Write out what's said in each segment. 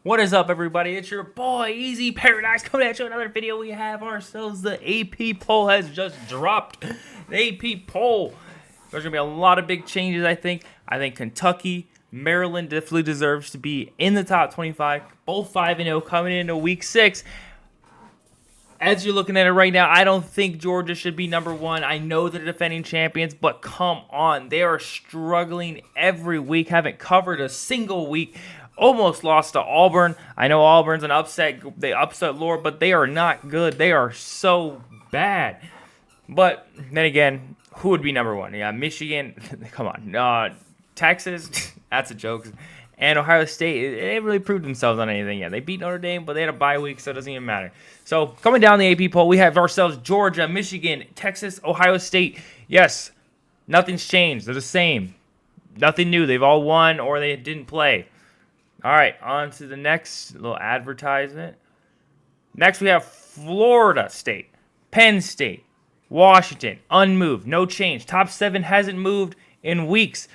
What is up, everybody? It's your boy, Easy Paradise, coming at you with another video. We have ourselves the AP poll has just dropped. The AP poll. There's going to be a lot of big changes, I think. I think Kentucky, Maryland definitely deserves to be in the top 25. Both 5-0 coming into week 6. As you're looking at it right now, I don't think Georgia should be number 1. I know they're defending champions, but come on. They are struggling every week, haven't covered a single week. Almost lost to Auburn. I know Auburn's an upset. They upset Lord, but they are not good. They are so bad. But then again, who would be number 1? Yeah, Michigan. Come on. Texas. That's a joke. And Ohio State, they haven't really proved themselves on anything yet. They beat Notre Dame, but they had a bye week, so it doesn't even matter. So coming down the AP poll, we have ourselves Georgia, Michigan, Texas, Ohio State. Yes, nothing's changed. They're the same. Nothing new. They've all won or they didn't play. All right, on to the next little advertisement. Next, we have Florida State, Penn State, Washington, unmoved, no change. Top 7 hasn't moved in weeks.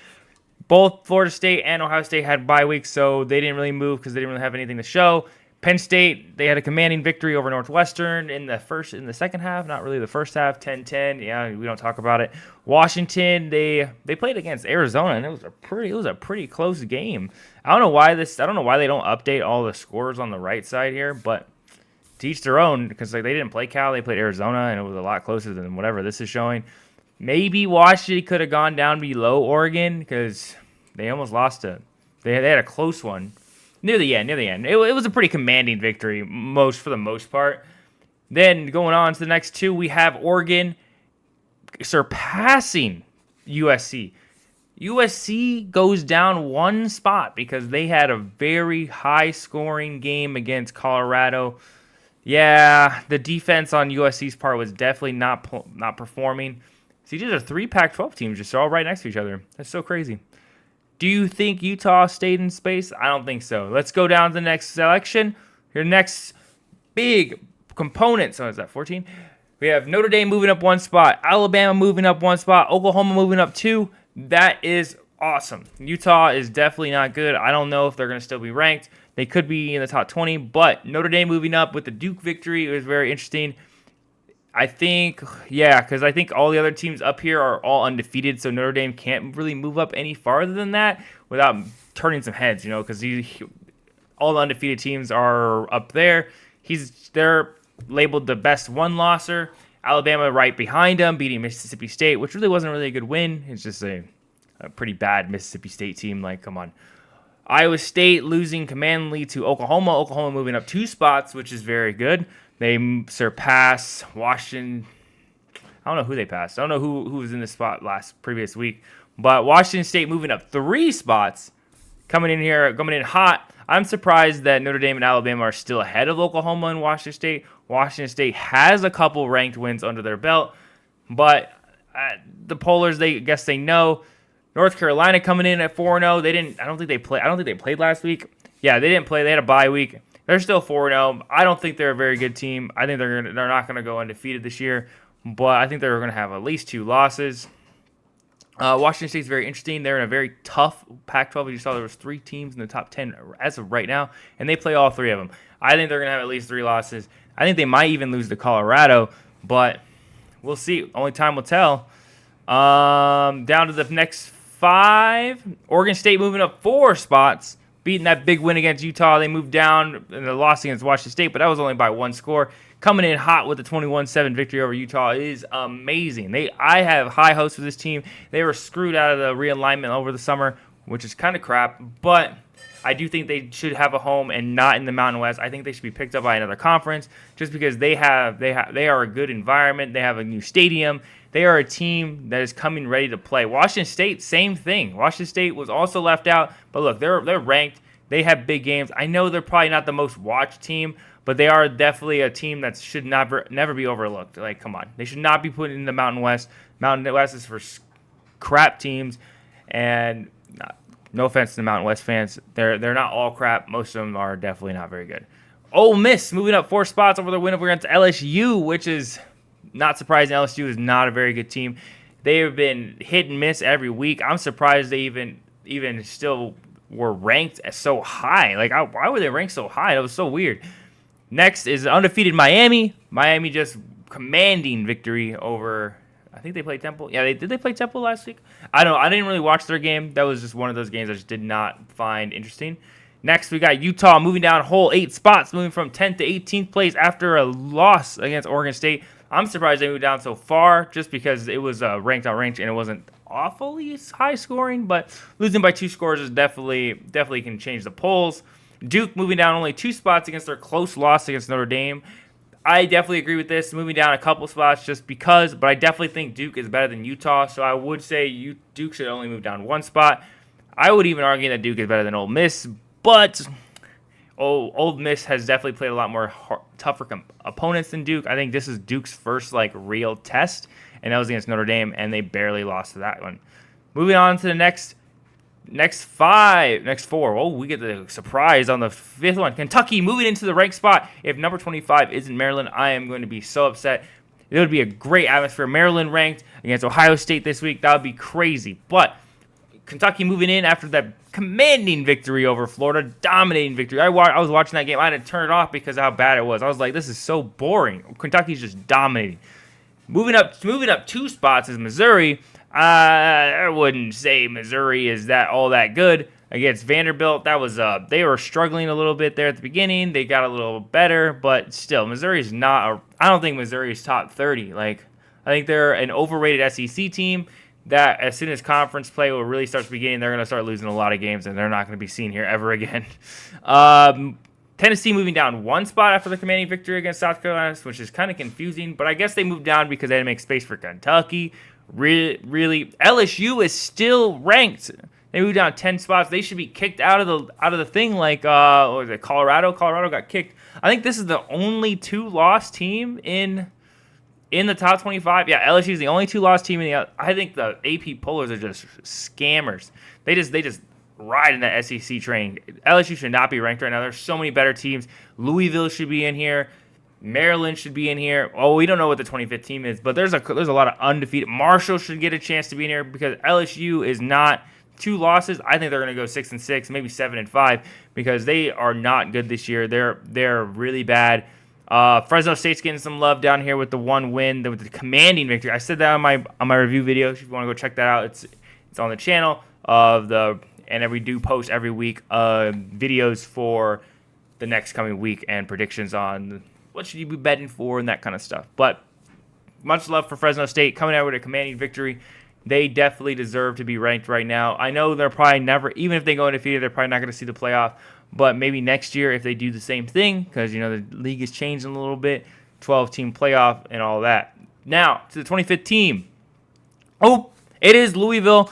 Both Florida State and Ohio State had bye weeks, so they didn't really move because they didn't really have anything to show. Penn State, they had a commanding victory over Northwestern in the second half, not really the first half, 10-10. Yeah, we don't talk about it. Washington, they played against Arizona, and it was a pretty close game. I don't know why they don't update all the scores on the right side here, but to each their own, because they didn't play Cal, they played Arizona, and it was a lot closer than whatever this is showing. Maybe Washington could have gone down below Oregon because they almost lost to. They had a close one near the end. It was a pretty commanding victory for the most part. Then going on to the next two, we have Oregon surpassing USC. USC goes down one spot because they had a very high-scoring game against Colorado. Yeah, the defense on USC's part was definitely not performing. See, these are 3 Pac-12 teams just all right next to each other. That's so crazy. Do you think Utah stayed in space? I don't think so. Let's go down to the next selection. Your next big component. So is that 14? We have Notre Dame moving up 1 spot. Alabama moving up 1 spot. Oklahoma moving up 2. That is awesome. Utah is definitely not good. I don't know if they're going to still be ranked. They could be in the top 20, but Notre Dame moving up with the Duke victory was very interesting. I think, yeah, because I think all the other teams up here are all undefeated, so Notre Dame can't really move up any farther than that without turning some heads, because all the undefeated teams are up there. They're labeled the best one-losser. Alabama right behind them, beating Mississippi State, which really wasn't really a good win. It's just a pretty bad Mississippi State team. Like, come on. Iowa State losing commandingly to Oklahoma. Oklahoma moving up 2 spots, which is very good. They surpass Washington. I don't know who they passed. I don't know who was in this spot previous week. But Washington State moving up 3 spots. Coming in hot. I'm surprised that Notre Dame and Alabama are still ahead of Oklahoma and Washington State. Washington State has a couple ranked wins under their belt. But the pollers, I guess they know. North Carolina coming in at 4-0. I don't think they played last week. Yeah, they didn't play. They had a bye week. They're still 4-0. I don't think they're a very good team. I think they're not going to go undefeated this year, but I think they're going to have at least 2 losses. Washington State's very interesting. They're in a very tough Pac-12. As you saw, there was 3 teams in the top 10 as of right now, and they play all 3 of them. I think they're going to have at least 3 losses. I think they might even lose to Colorado, but we'll see. Only time will tell. Down to the next 5. Oregon State moving up 4 spots. Beating that big win against Utah. They moved down in the loss against Washington State, but that was only by 1 score. Coming in hot with the 21-7 victory over Utah is amazing. I have high hopes for this team. They were screwed out of the realignment over the summer, which is kind of crap, but I do think they should have a home and not in the Mountain West. I think they should be picked up by another conference just because they are a good environment. They have a new stadium. They are a team that is coming ready to play. Washington State, same thing. Washington State was also left out, but look, they're ranked. They have big games. I know they're probably not the most watched team, but they are definitely a team that should never be overlooked. Like, come on. They should not be put in the Mountain West. Mountain West is for crap teams, and no offense to the Mountain West fans. They're not all crap. Most of them are definitely not very good. Ole Miss moving up 4 spots over their win over against LSU, which is not surprising. LSU is not a very good team. They have been hit and miss every week. I'm surprised they even still were ranked so high. Like, why were they ranked so high? That was so weird. Next is undefeated Miami. Miami just commanding victory over. I think they played Temple. Yeah, did they play Temple last week? I don't know. I didn't really watch their game. That was just one of those games I just did not find interesting. Next, we got Utah moving down a whole 8 spots, moving from 10th to 18th place after a loss against Oregon State. I'm surprised they moved down so far just because it was ranked and it wasn't awfully high scoring, but losing by 2 scores is definitely can change the polls. Duke moving down only 2 spots against their close loss against Notre Dame. I definitely agree with this, moving down a couple spots just because, but I definitely think Duke is better than Utah, so I would say Duke should only move down 1 spot. I would even argue that Duke is better than Ole Miss, but Ole Miss has definitely played a lot more tougher opponents than Duke. I think this is Duke's first real test, and that was against Notre Dame, and they barely lost to that one. Moving on to the next 4. Oh, we get the surprise on the 5th one. Kentucky moving into the ranked spot. If number 25 isn't Maryland, I am going to be so upset. It would be a great atmosphere. Maryland ranked against Ohio State this week. That would be crazy. But Kentucky moving in after that commanding victory over Florida, dominating victory. I was watching that game. I had to turn it off because of how bad it was. I was like, this is so boring. Kentucky's just dominating. Moving up 2 spots is Missouri. I wouldn't say Missouri is all that good against Vanderbilt. That was they were struggling a little bit there at the beginning. They got a little better, but still, Missouri's not. I don't think Missouri's top 30. I think they're an overrated SEC team that as soon as conference play will really starts beginning, they're going to start losing a lot of games, and they're not going to be seen here ever again. Tennessee moving down 1 spot after the commanding victory against South Carolina, which is kind of confusing, but I guess they moved down because they had to make space for Kentucky. Really, LSU is still ranked. They moved down 10 spots. They should be kicked out of the thing what was it, Colorado? Colorado got kicked. I think this is the only 2-loss team in the top 25. Yeah, LSU is the only 2-loss team I think the AP pollers are just scammers. They just ride in that SEC train. LSU should not be ranked right now. There's so many better teams. Louisville should be in here. Maryland should be in here. Oh, we don't know what the 25th team is, but there's a lot of undefeated. Marshall should get a chance to be in here because LSU is not 2 losses. I think they're going to go 6-6, maybe 7-5 because they are not good this year. They're really bad. Fresno State's getting some love down here with the 1 win, with the commanding victory. I said that on my review video. If you want to go check that out, it's on the channel and we do post every week videos for the next coming week and predictions on what should you be betting for and that kind of stuff. But much love for Fresno State coming out with a commanding victory. They definitely deserve to be ranked right now. I know they're probably never, even if they go undefeated, they're probably not going to see the playoff. But maybe next year if they do the same thing, because the league is changing a little bit, 12-team playoff and all that. Now to the 25th team. Oh, it is Louisville.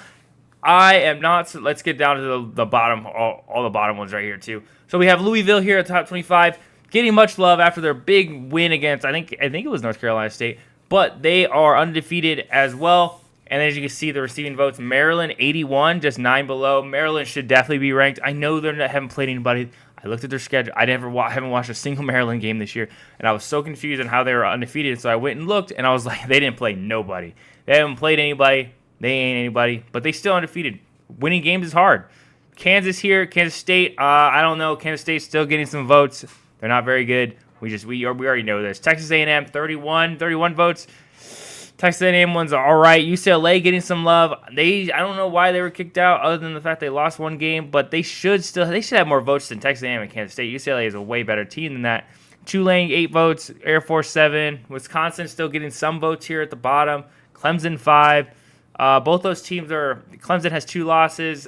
I am not. Let's get down to the bottom, all the bottom ones right here too. So we have Louisville here at top 25. Getting much love after their big win against, I think it was North Carolina State, but they are undefeated as well. And as you can see, the receiving votes, Maryland 81, just 9 below. Maryland should definitely be ranked. I know they haven't played anybody. I looked at their schedule. I haven't watched a single Maryland game this year, and I was so confused on how they were undefeated. So I went and looked, and I was like, they didn't play nobody. They haven't played anybody. They ain't anybody, but they still undefeated. Winning games is hard. Kansas here, Kansas State. I don't know. Kansas State's still getting some votes. They're not very good. We already know this. Texas A&M 31 votes. Texas A&M ones are all right. UCLA getting some love. I don't know why they were kicked out, other than the fact they lost 1 game, but they should have more votes than Texas A&M and Kansas State. UCLA is a way better team than that. Tulane 8 votes. Air Force 7. Wisconsin still getting some votes here at the bottom. Clemson 5. Both those teams are. Clemson has 2 losses.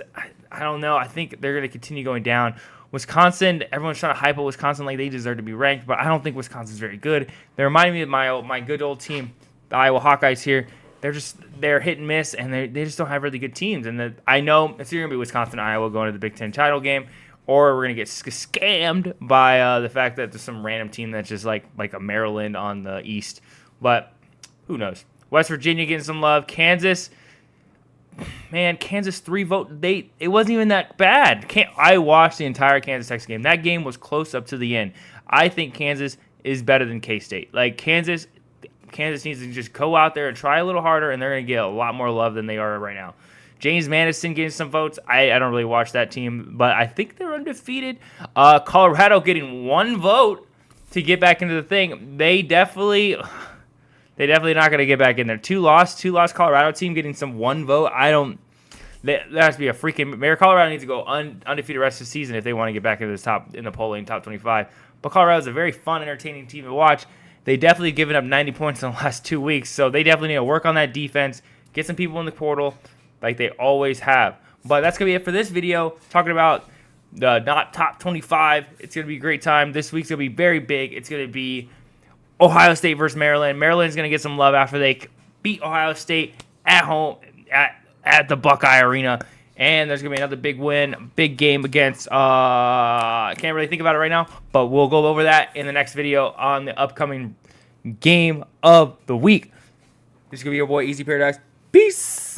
I don't know. I think they're going to continue going down. Wisconsin, everyone's trying to hype up Wisconsin like they deserve to be ranked, but I don't think Wisconsin's very good. They remind me of my good old team, the Iowa Hawkeyes here. They're hit and miss, and they just don't have really good teams. And I know it's either going to be Wisconsin and Iowa going to the Big Ten title game, or we're going to get scammed by the fact that there's some random team that's just like a Maryland on the East. But who knows? West Virginia getting some love. Kansas. Man, Kansas 3 vote. It wasn't even that bad. I watched the entire Kansas Texas game. That game was close up to the end. I think Kansas is better than K-State. Kansas needs to just go out there and try a little harder, and they're going to get a lot more love than they are right now. James Madison getting some votes. I don't really watch that team, but I think they're undefeated. Colorado getting 1 vote to get back into the thing. They definitely not going to get back in there. Two loss Colorado team getting some 1 vote. That has to be a freaking. Maybe Colorado needs to go undefeated the rest of the season if they want to get back into the polling top 25. But Colorado is a very fun, entertaining team to watch. They definitely given up 90 points in the last 2 weeks, so they definitely need to work on that defense, get some people in the portal like they always have. But that's going to be it for this video, talking about the not top 25. It's going to be a great time. This week's going to be very big. It's going to be Ohio State versus Maryland. Maryland's going to get some love after they beat Ohio State at home at the Buckeye Arena. And there's going to be another big win, big game against, I can't really think about it right now, but we'll go over that in the next video on the upcoming game of the week. This is going to be your boy, Easy Paradise. Peace!